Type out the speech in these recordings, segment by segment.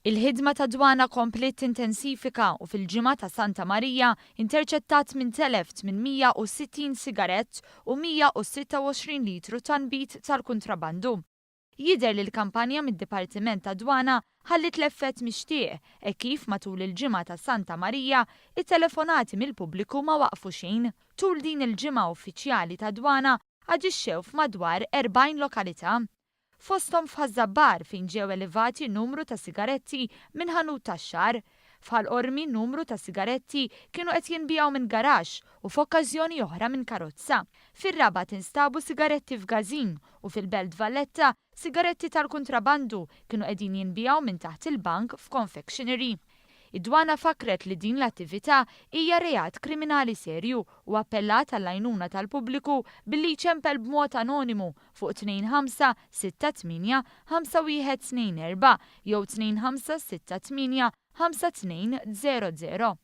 Il-ħidma tad-Dwana Kompliet intensifika u fil-ġimgħa ta' Santa Marija interċettat 8,860 sigarett u 126 litru ta' Nbid Tal-Kuntrabandu. Jidher li l-kampanja mid-Dipartiment tad-Dwana ħallit l-effett mixtieq e kif matul il-ġimgħa ta' Santa Marija it-telefonati mill-pubbliku ma waqfu xejn. Tul din il-ġimgħa uffiċjali tad-Dwana aġixxew f'madwar 40 lokalità. Fosthom f'Ħażabbar fejn ġew elevati n-numru ta' sigaretti minn ħanut tax-xahar, f'Ħalqormi n-numru ta' sigaretti kienu qed jinbiegħu minn garaxx u f'okkażjoni oħra minn karozza. Fir-Rabat instabu sigaretti f'gażin u fil-Belt Valletta sigaretti tal-Kuntrabandu kienu qegħdin jinbiegħu minn taħt il-bank f'confectionery. Id-Dwana fakret li din l-attività hija reat kriminali serju u appellat għall-għajnuna tal-pubbliku billi jċempel b'mod anonimu fuq 2568-5124 jew 2568-5200.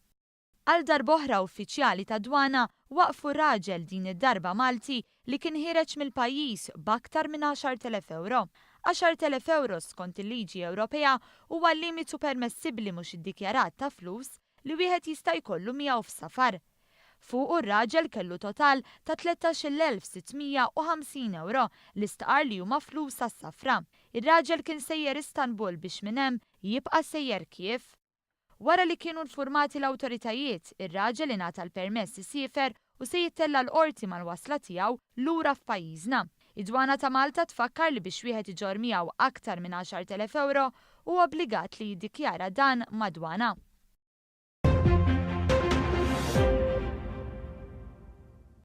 Għal darb'oħra uffiċjali tad-Dwana waqfu raġel din id-darba Malti li kien ħireġ mill-pajjiż b'aktar minn 10,000 euro. 10,000 euro skont il-liġi Ewropea huwa l-limitu permessibbli mhux iddikjarat ta' flus li wieħed jista' jkollu miegħu f'safar. Fuq ir-raġel kellu total ta' 13,650 euro li stqar li huma flus għas-safra. Ir-raġel kien sejjer Istanbul biex minn hemm jibqa' sejjer Kiev. Wara li kienu infurmati l-awtoritajiet, ir-raġel ingħata l-permess isiefer u se jittella l-qorti mal-wasla tiegħu lura f'pajjiżna. Id-Dwana ta' Malta tfakkar li biex wieħed iġor miegħu aktar minn 10,000 euro huwa obbligat li jiddikjara dan mad-Dwana.